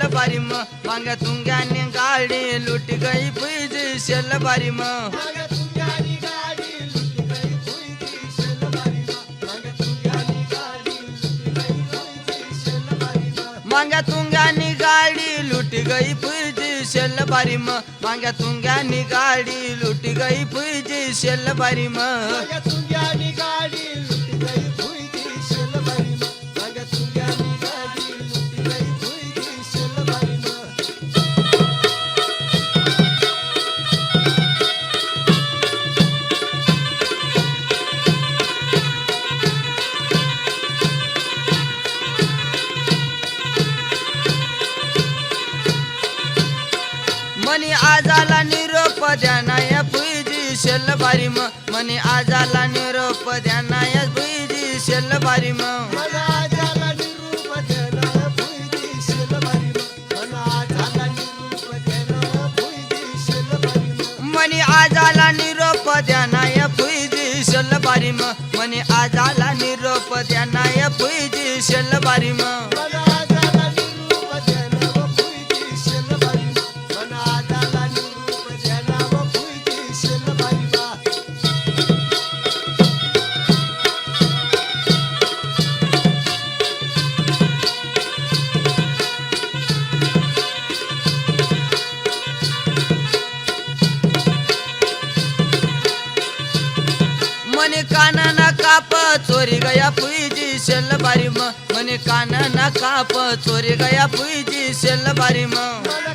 Shell बारी मांग तुंग्यानी गाडी लुट गई फुईजी शेल बारी मांग्या तुंग्यानी गाडी लुट गई फुईजी शेल बारी मांग्या तुंग्यानी गाडी लुट गई फुईजी शेल बारी मनी आजाला निरोप द्यानाया फुईजी शेल बारी मनी आजाला निरोप द्यानाया फुईजी शेल बारी मनी आजाला निरोप द्यानाया फुईजी शेल बारी मनी आजाला निरोप द्यानाया फुईजी शेल बारी मने काना काप चोरी गया फुईजी शेल बारी मने काना काप चोरी गया फुईजी शेल बारी मने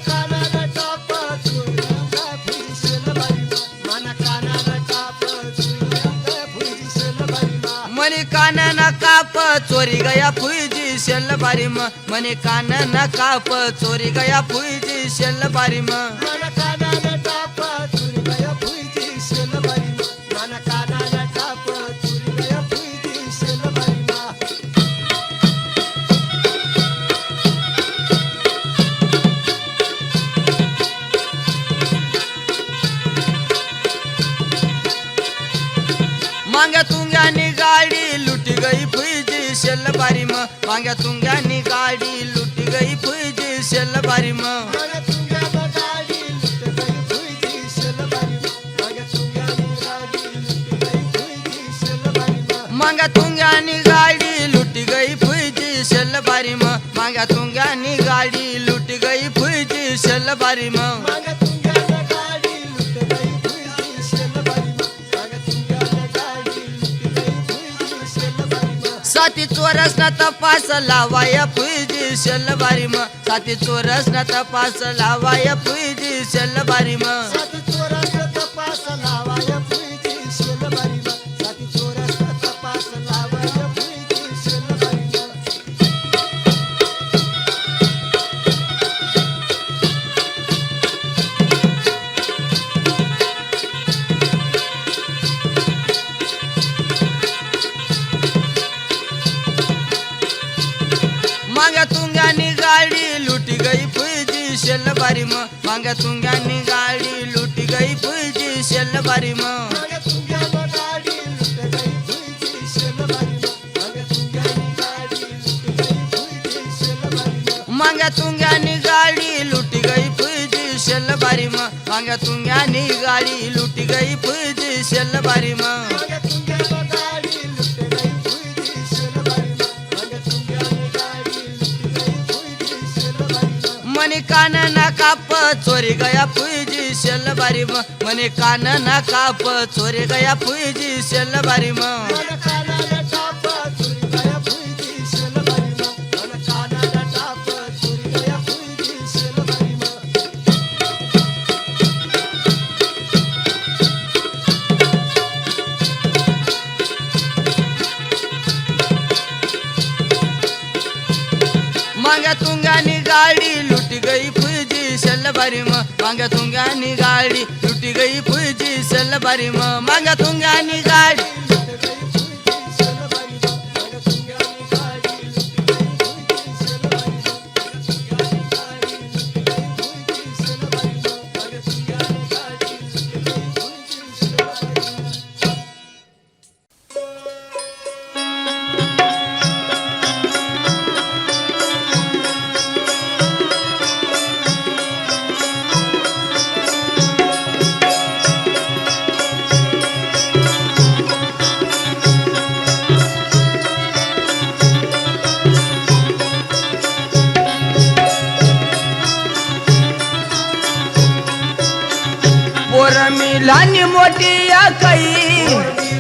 काना काप चोरी गया फुईजी शेल बारी मने काना काप चोरी गया फुईजी शेल बारी मांग्या तुंग्यानी गाडी लुट गई फुईजी शेल बारी मांग्या तुंग्यानी गाडी लुट गई फुईजी शेल बारी मांग्या तुंग्यानी गाडी लुट गई फुईजी शेल बारी मांग्या तुंग्यानी गाडी लुट गई फुईजी शेल बारी साथी चोरस न तपास लावाया फुईजी शेल बारी साथी चोरस न तपास लावाया फुईजी शेल बारी मांग्या तुंग्यानी गाडी लुट गई फुईजी शेल बारी मांग्या तुंग्यानी गाडी लुट गई फुईजी शेल बारी मांग्या तुंग्यानी गाडी लुट गई फुईजी शेल बारी मांग्या तुंग्यानी गाडी लुट गई फुईजी शेल बारी मने काना काप चोरी गया फुईजी शेल बारी मने काना काप चोरी गया फुईजी शेल बारी मांग्या तुंग्यानी गाडी लुट गई फुईजी शेल बारी मांग्या तुंग्यानी गाडी लुट गई फुईजी शेल बारी मांग्या तुंग्यानी गाडी लहानी मोठी या काही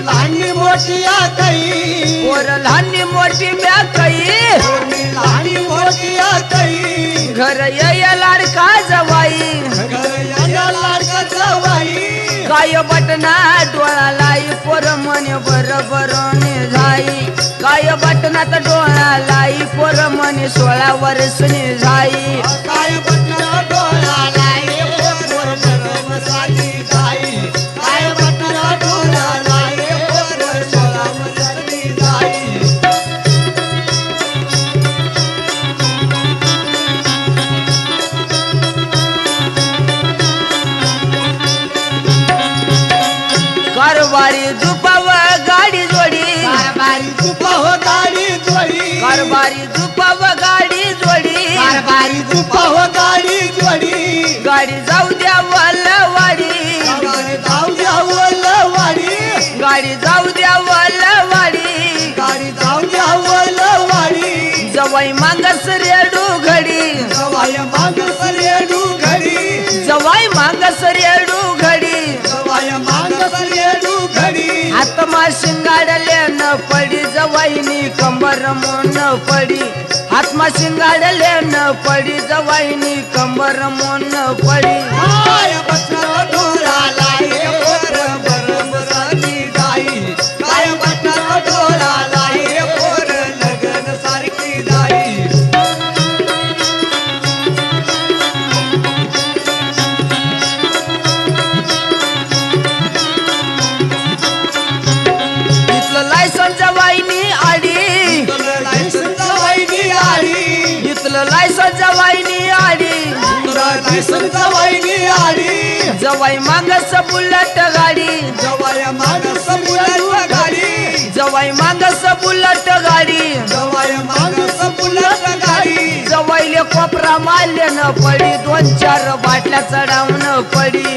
लहानी मोठी या काही पोर लहानी मोठी म्या काही लहानी मोठी या काही घर ये लाडका जवाई या लाडका जवाई काय बटना डोळा लाई पोर म्हणे बरोबर जाई काय बटनात डोळा लाई पोर म्हणे 16 वर्षनी जाई काय बटना डोळा लाई पोर बरमसाची जाई काय बटना डोळा लाई पोर 16 वर्षनी जाई कारभारी झुपाव गाडी जोडी कारभारी झुपा हो गाडी जोडी कारभारी झुपाव गाडी जोडी कारभारी झुपा हो गाडी जोडी गाडी जाऊ द्या वलवाडी गाडी जाऊ द्या वलवाडी गाडी जाऊ द्या वलवाडी गाडी जाऊ द्या वलवाडी जवाई मागस रेडू घडी जवाय मागस रेडू घडी जवाई मागस रेडू घडी जवाय मागस रेडू घडी आत्मा शिंगाडले न पडी जवाईनी कंबर मोन पडी आत्मा शिंगाडले न पडी जवाईनी कंबर मोन पडी काय बटना डोळा लाई पोर बरमसाची जाई काय बटना डोळा लाई पोर लगन सारखी जाई इथलं लायसन जवाईनी आडी लायसन जवाईनी आडी इथलं लायसन जवाईनी आडी लायसन जवाईनी आडी जवाई मागस बुलट गाडी जवाय मागस बुलट गाडी जवाई मागस बुलट गाडी जवाय मागस बुलट गाडी जवाईले कोपरा मारले न पडी 2-4 बाटल्या चढावून पडी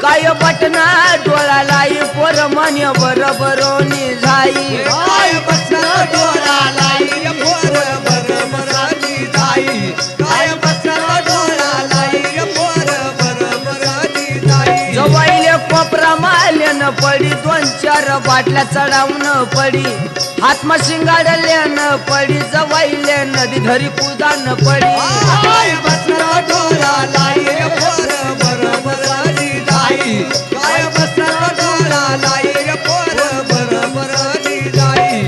काय बटना डोळा लाई पोर म्हणे बरोबरोनी जाई काय बटना डोळा लाई पोर बरमसाची जाई काय बटना डोळा लाई पोर बरमसाची जाई जवाईले कोपरा मारले न पडी 2-4 बाटल्या चढावून पडी हातमा शिंगाडले न पडी जवाईले नदी धरी कुदान पडी काय बटना डोळा लाई पोर बरमसाची जाई काय बटना डोळा लाई पोर बरमसाची जाई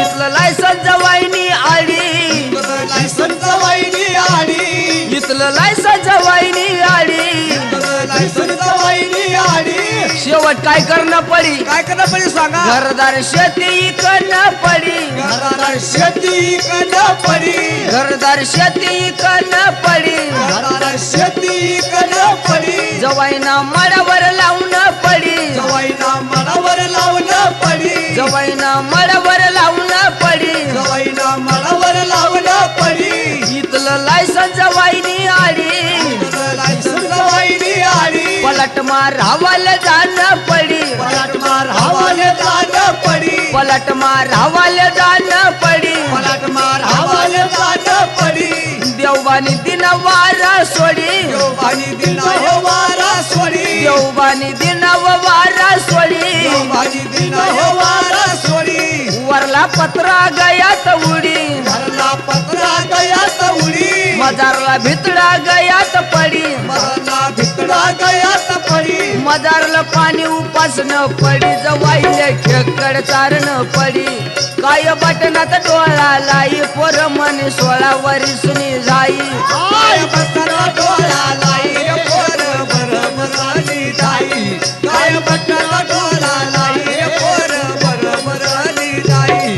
इथलं लायसन जवाईनी आडी लायसन जवाईनी आडी इथलं लायसन जवाईनी आडी लायसन जवाईनी आडी शेवट काय करणं पडी काय करणं पडे सांगा घरदार शेती करणं पडी घरादार शेती करणं पडी घरदार शेती करणं पडी घरादार शेती करणं पडी जवाईना मडावर लावून पडी जवाईना मनावर लावणं पडी जवाईना मडावर लावून पडी जवाईना मनावर लावणं पडी इथलं लायसन जवाईनी आडी लायसन जवाईनी आडी पलट मार हवाले जाणं पडी पलट मार हवाले जाणं पडी पलट मार हवाले जाणं पडी पलट मार हवाले जाणं पडी देवबानी दिन वारा सोडी देवबानी दिन हो वारा सोडी देवबानी दिन वारा सोडी देवबानी दिन हो वारा सोडी वरला पत्रा गयात उडी घरला पत्रा गयात उडी मजारला भितडा गयात पडी मरला भितडा गयात पडी मजारला पाणी उपासन पडी जवाईले खेकड चारण पडी काय बटनात डोळा लाई पोर म्हणे 16 वर्षनी जाई काय बटना डोळा लाई पोर बरमसाची जाई काय बटना डोळा लाई पोर बरमसाची जाई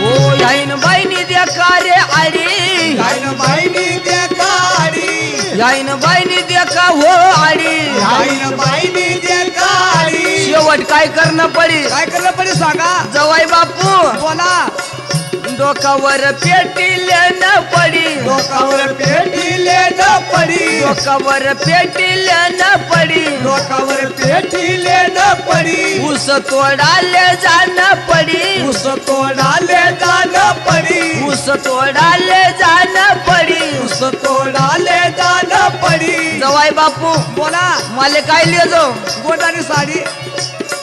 हो याईन बाईनी देखा रे आडी याईन बाईनी देखा आडी याईन बाईनी देखा हो आडी याईन बाईनी देखा आडी शेवट काय करणं पडी काय करणं पडे सांगा जवाई बापू बोला डोकावर पेटिले न पडी डोकावर पेटिले न पडी डोकावर पेटिले न पडी डोकावर पेटिले न पडी ऊस तोडाले जाण पडी ऊस तोडाले जाण पडी ऊस तोडाले जाण पडी ऊस तोडाले जाण पडी जवाई बापू बोला माले काय लेजो गोंडानी साडी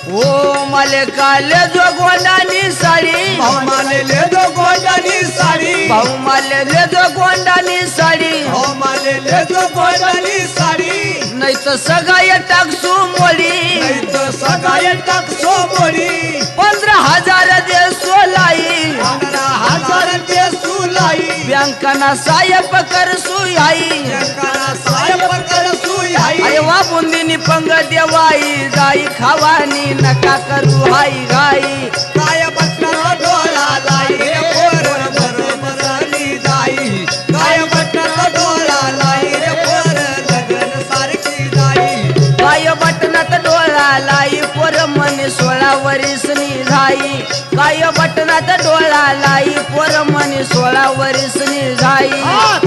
ओ माले काय लेजो गोंडानी साडी भाऊ माले ले दो गोंडानी साडी भाऊ माले लेजो गोंडानी साडी भाऊ माले ले दो गोंडानी साडी नाही तर सगाय टाकसू मोडी नाही तर सगाय टाकसो मोडी 15,000 दे सोलाई 15,000 ते सुलाई बँकाना साहेब करसू आई जंकाना साहेब करसू आई अरे वा बुंदीनी पंग देवाई जाई खावानी नका करू हाई घाई काय बटन डोळा लाई रे पोर बरोबरनी जाई काय बटन डोळा लाई रे पोर लगन सारखी जाई काय बटनात डोळा लाई पोर मन 16 वर्षनी झाई काय बटनात डोळा लाई पोर मन 16 वर्षनी झाई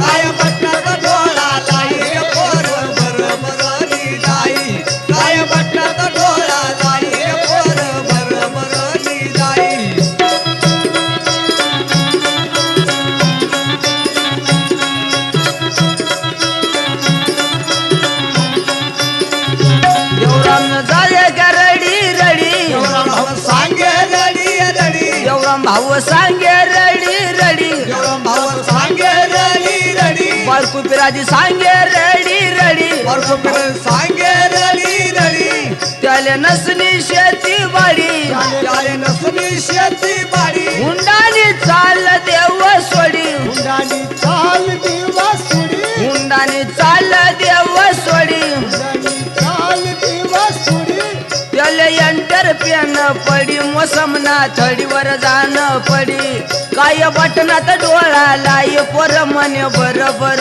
काय बटन डोळा लाई रे पोर बरोबरनी जाई काय बटन डोळा लाई रे पोर बरोबरनी जाई देवराम झाले का रडी रडी एवढा भाऊ सांगे रडी रडी देवराम भाऊ सांगे रडी रडी एवढा भाऊ सांगे रडी रडी बारकू पिराजी सांगे रडी रडी वर्षभर सांगे रडी रडी त्याले नसनी शेती वाडी त्याले नसली शेती बाडी हुंडानी चाल देव सोडी हुंडानी चाल दिवा सुडी हुंडानी चाल देव सोडी हुंडानी चाल दिवा सुडी त्याले एंटर पेन पडी मोसमना थडीवर जाण पडी काय बटनात डोळा लाई पोर म्हणे बरोबर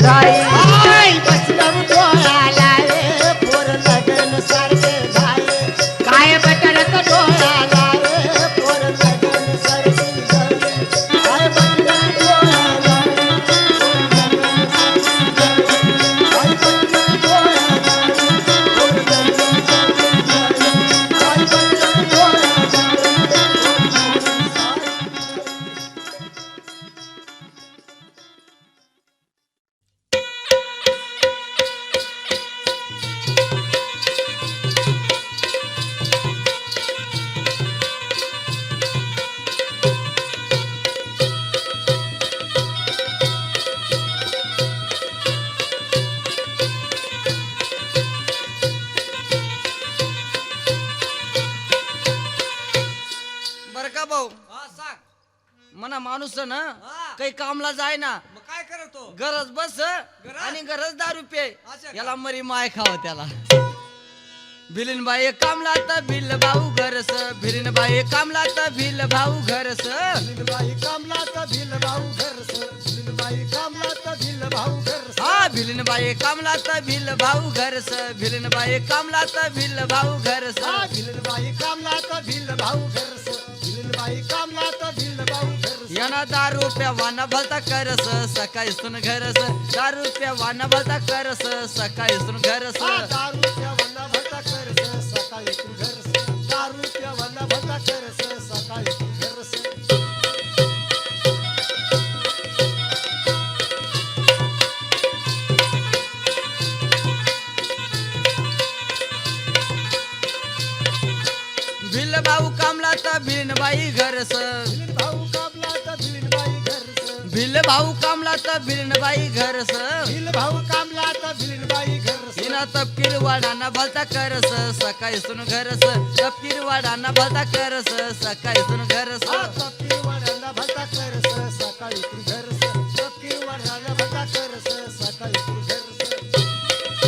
झाई काय बटन डोळा लावे पोर लगन सारखी झाली काय बटन डोळा लावे काय बटन डोळा लावे पोर लगन सारखी झाली काय बटन डोळा बर का भाऊ सांग मना माणूस ना हा. काही कामला जाय ना मग काय करतो गरज बस गरज? आणि गरज दारू पे अच्छा का? याला मरी माय खाव त्याला भिलीन बाई कामला तर भिल भाऊ घरस भिलीन बाई कामला तर भिल भाऊ घरस बाई कामला तर भिल भाऊ घरस बाई कामला तर भिल भाऊ घरस हा भिलीन बाई कामला तर भिल भाऊ घरस भिलीन बाई कामला तर भिल भाऊ घरस बाई कामला तर भिल भाऊ घरस बाई कामला तर भिल भाऊ घरस याना दारू प्यावाना भलता करस सकाळी सुन घरस दारू प्यावाना भलता करस सकाळी सुन घरस दारू प्यावाना भटा करस सकाळी तू घरस दारू प्यावाना भटा करस सकाळी तू घरस भिल भाऊ कामला तर भिलीन बाई घरस भाऊ कामला तर भिल बाई घरस भिल भाऊ कामला तर भिलीन बाई घरस भिल भाऊ कामला तर भिल बाई घरस हिना तपकीर वाडाना भलता करस सकाळी सुन घरस तपकीर वाडाना भलता करस सकाळी सुन घरस तपकीर वाड्याला भटा करस सकाळी तू घरस तपकीर वाड्याला भटा करस सकाळी तू घरस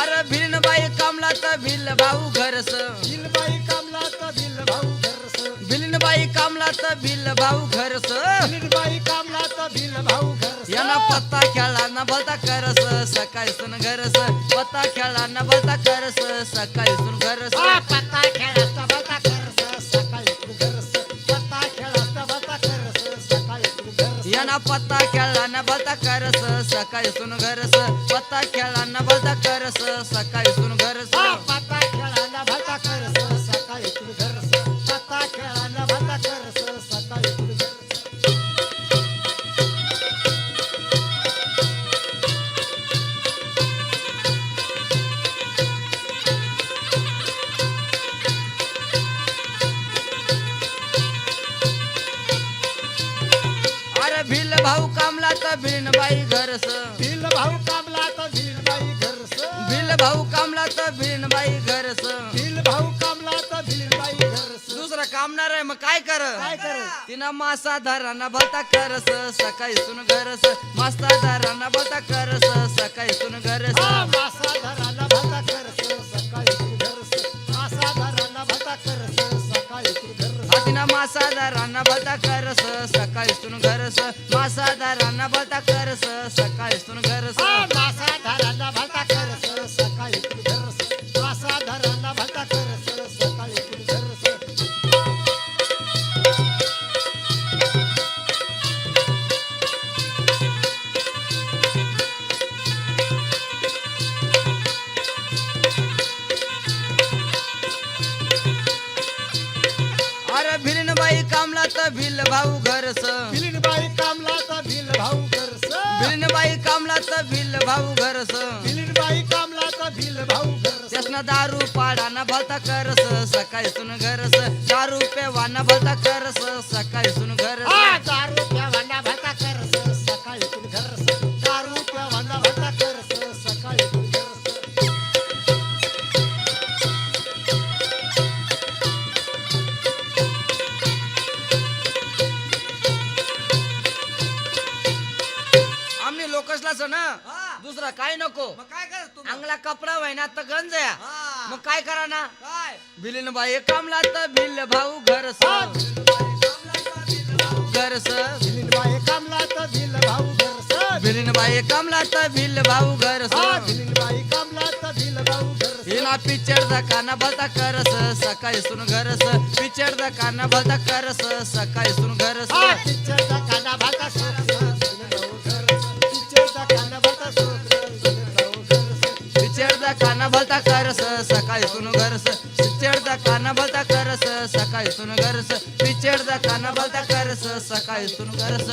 अरे भिलीन बाई कामला तर भिल भाऊ घरस भिल बाई कामला तर भिल भाऊ घरस भिलीन बाई कामला तर भिल भाऊ घरस भिल बाई कामला तर भिल भाऊ घरस याना पत्ता खेळला न भलता करस सकाळी सुन घरस पत्ता खेळला न भलता करस सकाळी सुन घरस पत्ता खेळाचा बता करस सकाळी तू घरस पत्ता खेळाचा बता करस सकाळी तू घरस याना पत्ता खेळला न भलता करस सकाळी सुन घरस पत्ता खेळला न भलता करस सकाळी सुन घरस पत्ता खेळाला बता करस सकाळी तू घरस पत्ता खेळाला बता करस सकाळी तू घरस अरे भिल भाऊ कामला तर भिन बाई घरस भिल भाऊ कामला तर भिल बाई घरस भिल भाऊ कामला तर भिन बाई घरस भिल भाऊ कामला तर भिल बाई घरस दुसरं कामणार आहे मग काय कर काय कर तिनं मासा धराना भलता करस सकाळी सुन घरस मासा धराना भलता करस सकाळी सुन घरस मासा धराला भता करस सकाळी तू घरस मासा धराला भता करस सकाळी तू घरस तिनं मासा धराना भलता करस सकाळी सुन घरस मासा धराना भलता करस सकाळी सुन घरस मासा धराला भता करस सकाळी तू घरस मासा धराला भता करस सकाळी तू घरस अरे भिलीन बाई कामला तर भिल भाऊ घरस भिलीन बाई कामला तर भिल भाऊ घरस भिलीन बाई कामला तर भिल भाऊ घरस भिलीन बाई कामला तर भिल भाऊ घरस त्यासना दारू पाडाना भलता करस सकाळी सुन घरस दारू पेवाना भलता करस सकाळी सुन घरस दारू प्यावाना भता करस सकाळी तू घरस दारू प्यावाना भता करस सकाळी तू घरस आमने लोकसला सण दुसरा काय नको मग काय कर तू अंगला कपडा व्हायना तर गंज या हा. मग काय करा ना काय भिलीन बाई कामला तर भिल भाऊ घरस घरस भिलीन बाई कामला तर भिल भाऊ घरस भिलीन बाई कामला तर भिल भाऊ घरस भिलीन बाई कामला तर भिल भाऊ घरस हिना पिक्चर दकाना भलता करस सकाळी सुन घरस पिक्चर दकाना भलता करस सकाळी सुन घरस पिक्चर दा काना भाता सोकरस भाऊ घरस पिक्चर दा काना भाता सोकरस भाऊ घरस पिक्चर दकाना भलता करस सकाळी सुन घरस पिक्चर दकाना भलता करस सकाळी सुन घरस पिक्चर दकाना भलता करस सकाळी सुन घरस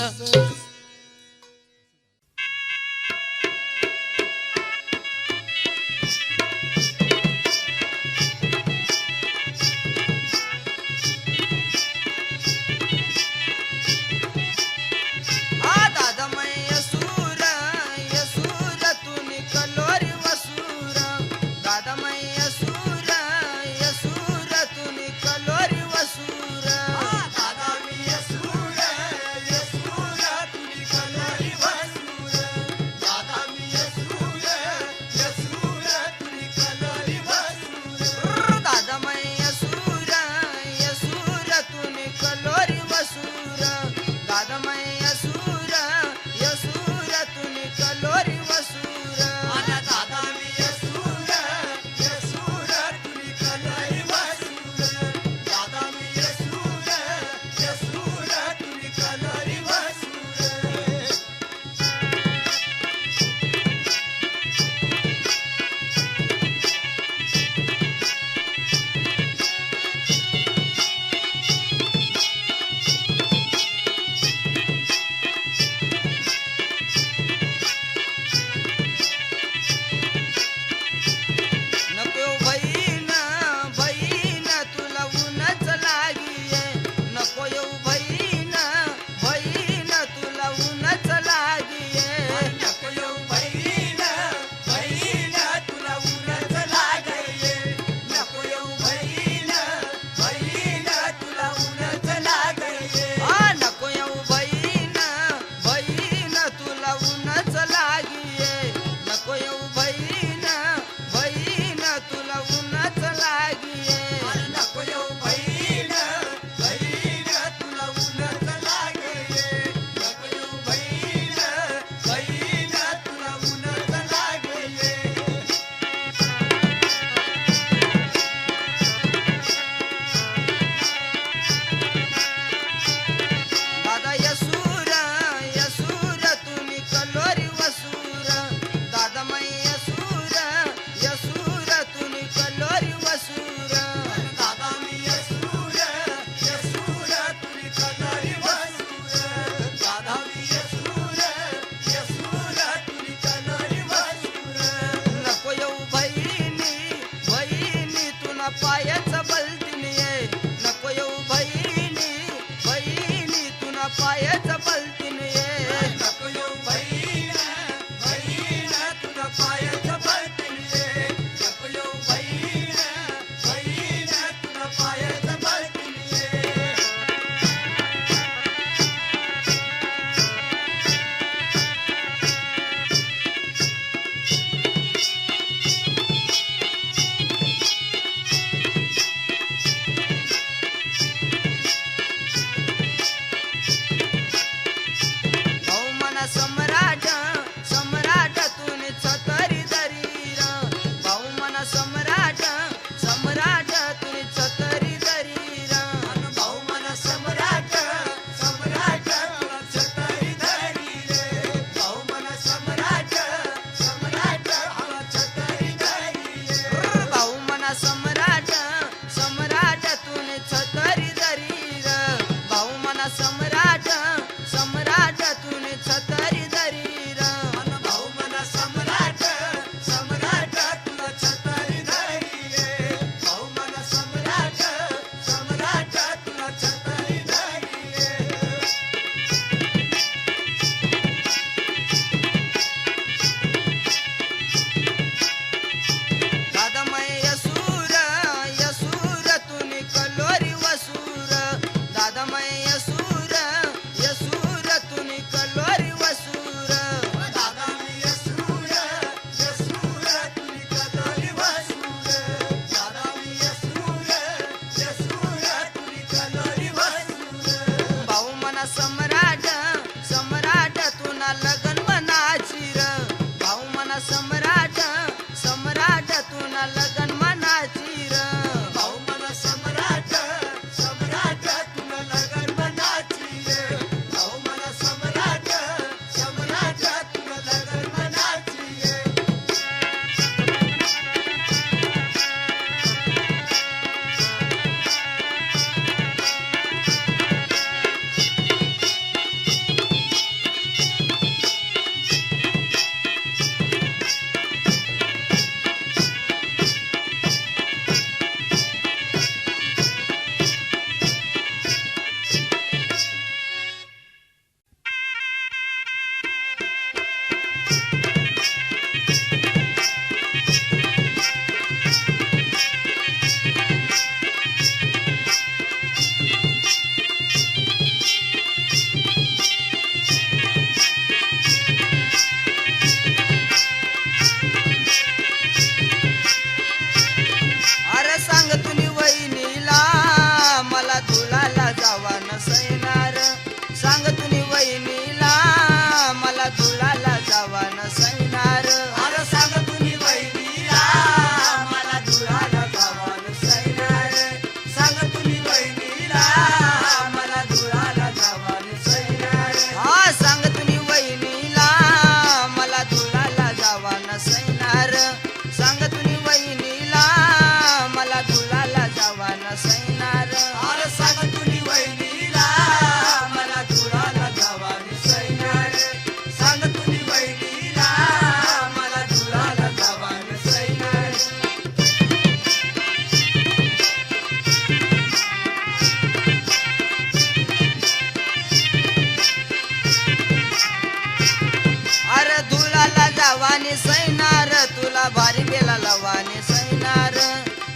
तुला भारी बेला लवाने सैनार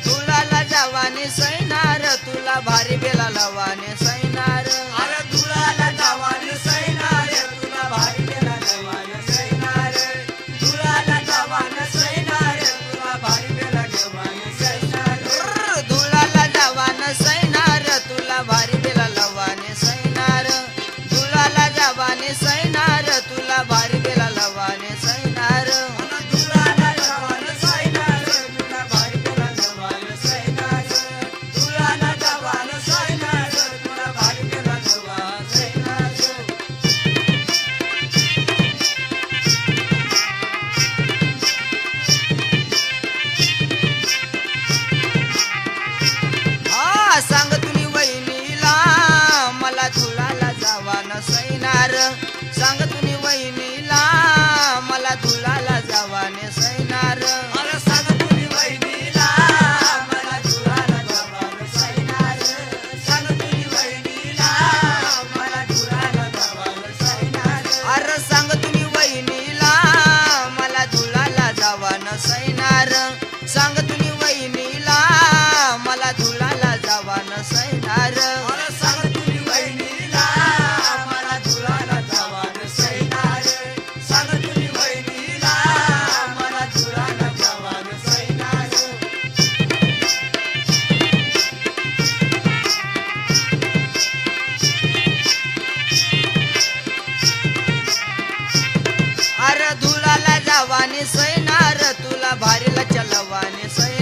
धुळाला जावाने सैनार तुला भारी बेला लवाने सैनार अरे धुळाला जावाने सैनार तुला भारी बेला लवाने सैनार धुळाला जावाने सैनार तुला भारी बेला लवाने सैनार धुळाला जावाने सैनार तुला भारी बेला लवाने सैनार धुळाला जावाने सैनार तुला भारी बेला लवाने सैनार धुळाला जावाने सैनार तुला भारी बेला लवाने सैनार धुळाला जावाने सैनार तुला भारी बेला लवाने सैनार हा सांग तुम्ही वहिनीला मला धुळाला जावान सैनार सांग तुम्ही वहिनीला मला धुळाला जावाने सैनार अरे सांग तुम्ही वहिनीला मला धुळाला जावाने सैनार सांग तुम्ही वहिनीला मला धुळाला जावाने सैनार अरे सांग तुम्ही वहिनीला मला धुळाला जावान सैनार सांग तुम्ही वहिनीला मला धुळाला जावान सैनार अरे सांग तुम्ही वहिनीला मला धुळाला जावाने सैनार सांग तुम्ही वहिनीला मला धुळाला जावाने सैनार अरे धुळाला जावाने सैनार तुला भारीला चलवाने सैनार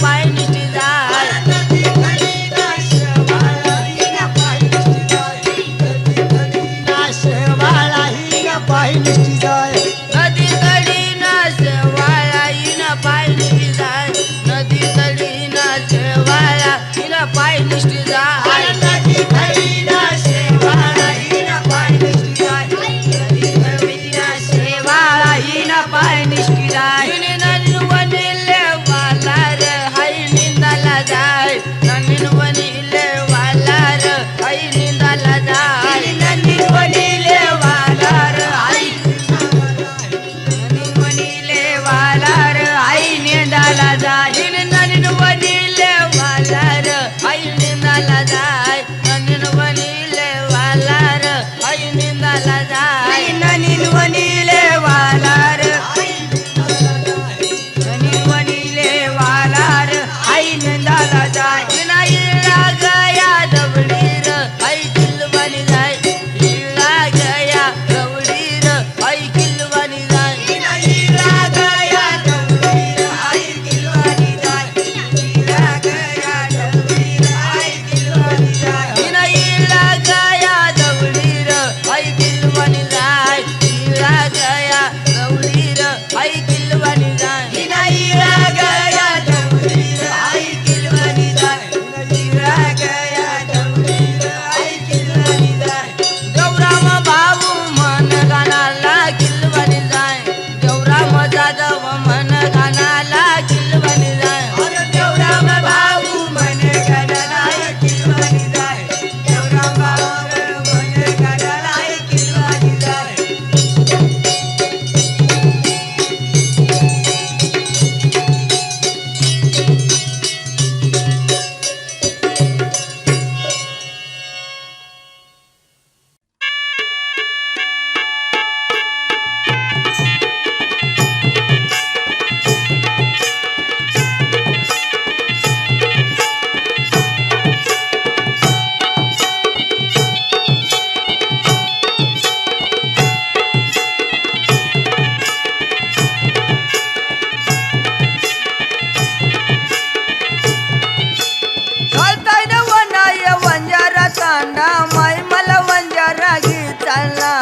पाय निष्ठी जाय नदी खडीला शेवाळा हिला पाय निष्ठी जाय नदी खडीला शेवाळा हिला पाय निष्ठी जाय नदी तडीना शेवाळा हिनं पाय निष्ठी जाय नदी तडीना शेवाळा हिनं पाय निष्ठी जाय नदी खडीला शेवाळा हिला पाय निष्ठी जाय नदी खडीला शेवाळा हिनं पाय निष्ठी जाय नवीन वनीले वालार हाय निंदाला जाय नवीन वनीले वालार हाय निंदाला जाय नदी वनीले वालार आई नवीन वनीले वालार हाय निंदाला जाय नवीन वनीले वालार हाय निंदाला जाय नवीन वनीले वालार हाय निंदाला जाय ननीन वनीले वालार नवीन वनीले वालार हाय निंदाला जाय नाही गया दबडीर हाय किल्लवानी जाय हिला गया दबडीर हाय किल्लवानी जाय हिला गया डवरीर आई किलवानी जाय हिला गया डवरीर आई किलवानी जाय हिला गया दबडीर हाय किल्लवानी जाय हिला गया दबडीर हाय किल्लवानी जाय हिला गया डवरीर आई किलवानी जाय हिला गया डवरीर आई किलवानी जाय देवराम बाबू मन गाणाला किल्लवानी जाय देवराम जाधव मन गाणाला किल्लवानी जाय अरे देवराम भाऊ मन गणराय किलवानी जाय देवराम भाऊ मन गणराय किलवानी जाय घालताय न वनाय वंजारा तांडा माय मला वंजारा गीताला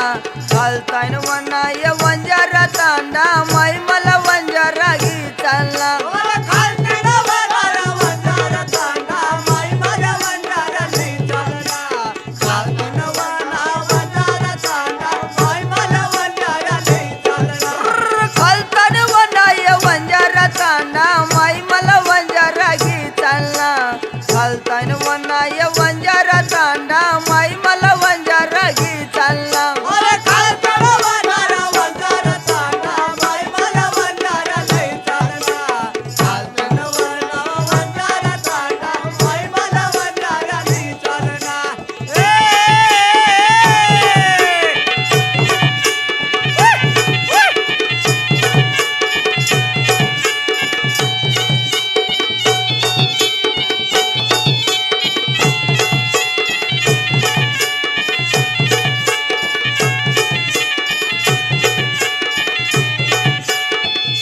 घालताय न वनाय वंजारा तांडा माय मला वंजारा गीताला ओला खालतन वरारा वंजारा तांडा माय माझा वंजारा नाही चालना खालतन वना वंजारा तांडा माय माझा वंजारा नाही चालना घालताय न वनाय वंजारा तांडा माय मला वंजारा गीताला घालताय न वनाय वंजारा तांडा माय मला वंजारा गीताला ओला खालतन वरारा वंजारा तांडा माय माझा वंजारा नाही चालना खालतन वना वंजारा तांडा माय माझा वंजारा नाही चालना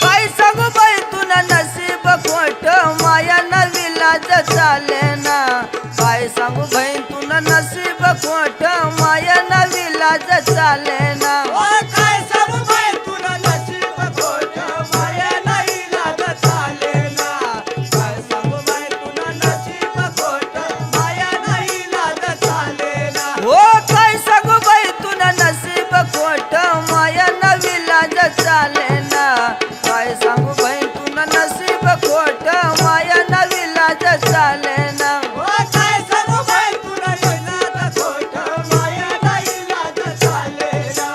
काय सांगू बाई तुला नसीब खोट माया नविलाज चाले ना काय सांगू बाई तुला नसीब खोट माया नविलाज चाले ना ओ काय सांगू बाई तुला नशीब खोट माया नाही लाग चालेना काय सांगू बाई तुला नशीब खोट माया नाही लाग चालेना हो काय सांगू बाई तुला नसीब खोट माया नविलाज चाले ना काय सांगू बाई तुला नसीब खोट माया नविलाज चाले ना ओ काय सांगू बाई तुला लाग खोट माया नाही लाग चालेना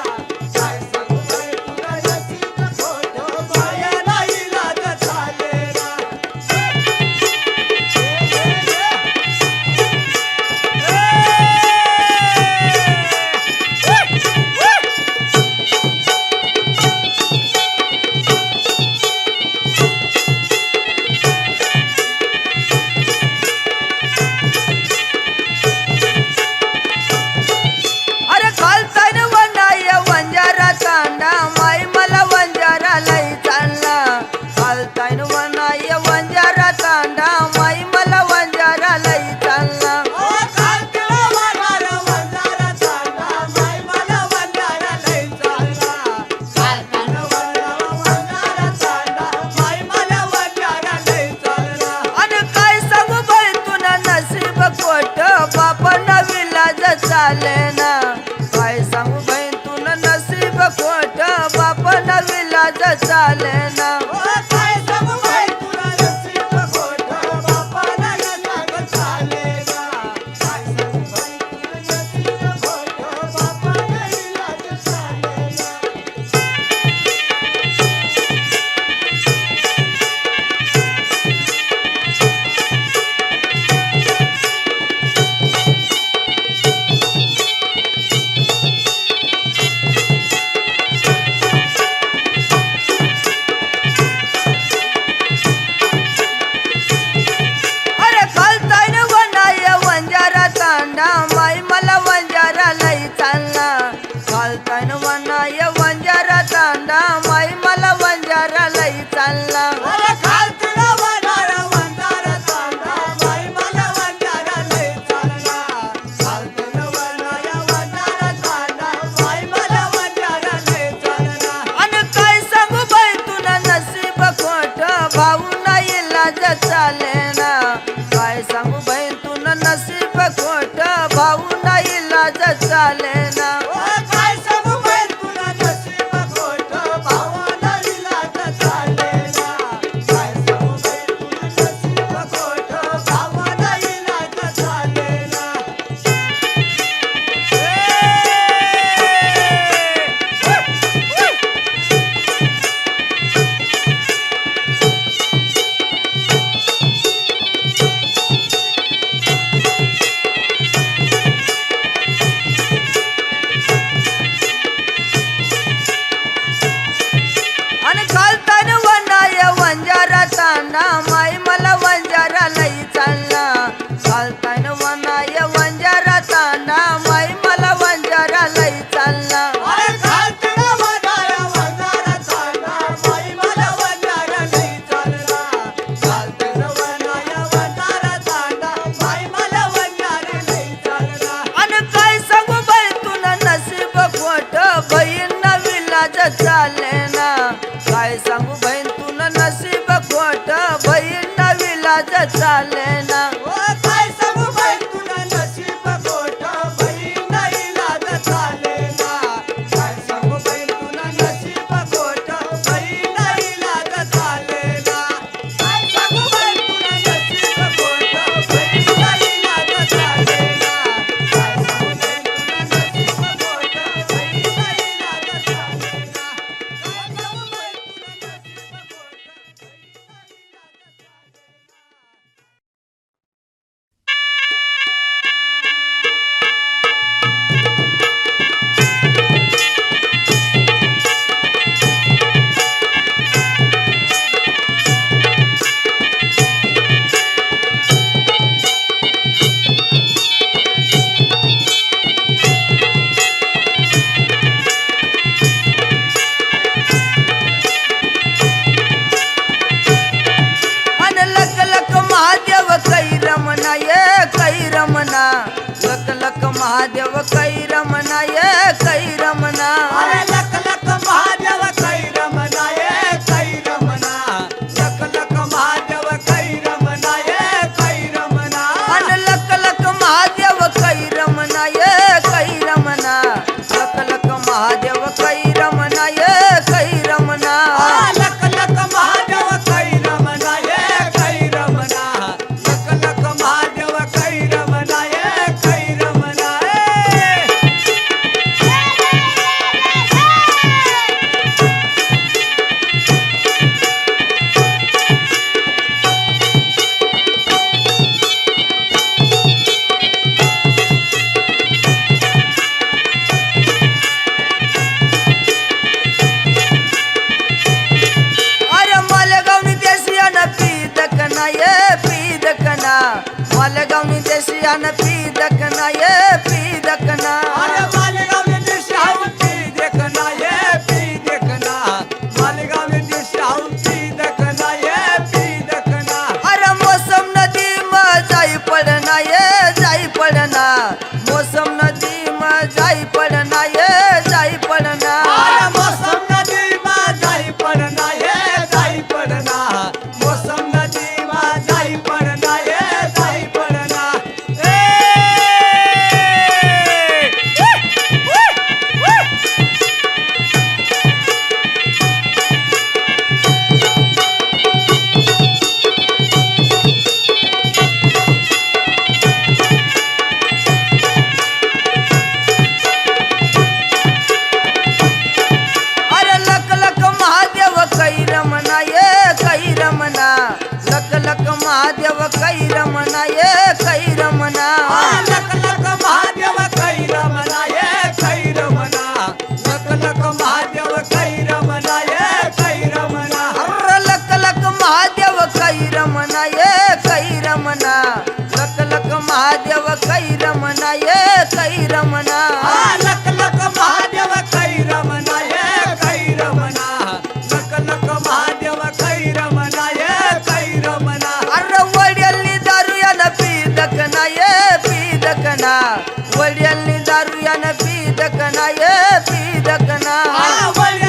चालेना ओ काय सांगू बाई तुला नशीब खोटं बापाला न सांग चालेना काय सांगू बाई तुला नशीब खोटं बापाला इलाज चालेना अरे खालताय न वनाय वंजारा तांडा माई मला वंजारा लई चालना खालताय न वनाय वंजारा तांडा माई मला वंजारा लई चालना अरे खालतीला वनारा वंजारा तांडा बाई मला वंजारा लई चालना खालतीला वनाया वंजारा तांडा बाई मला वंजारा लई चालना आणि काय सांगू बाई तुला नसीब खोट भाऊ नाही लाज चालेना काय सांगू बाई तुला नसीब खोट भाऊ नाही लाज चालेना ओ काय सांगू बाई तुला नशीब खोटं भावाला इलाज चालेना काय सांगू बाई तुला नशीब खोटं भावाला इलाज चालेना आणि खालतान वनाय वंजारा तांडा माई मला वंजारा लई चालना खालतान वनाय वंजारा तांडा माई मला वंजारा लई चालना अरे खालतीला वनाया वंजारा तांडा बाई मला वंजारा लई चालना खालतीला वनाया वंजारा तांडा बाई मला वंजारा लई चालना आणि काय सांगू बाई तुला नसीब खोट बहीण विलाज चालेना काय सांगू बहीण तुला नसीब खोट बहीण विलाज चालेना ओ काय सांगू बाई तुला नशीब खोटं बहीण इलाज चालेना काय सांगू बाई तुला नशीब खोटं बहीण इलाज चालेना काय सांगू बाई तुला नशीब खोटं बहीण इलाज चालेना काय सांगू बाई तुला नशीब खोटं बहीण इलाज चालेना पीदकना ये पीदकना वळव्या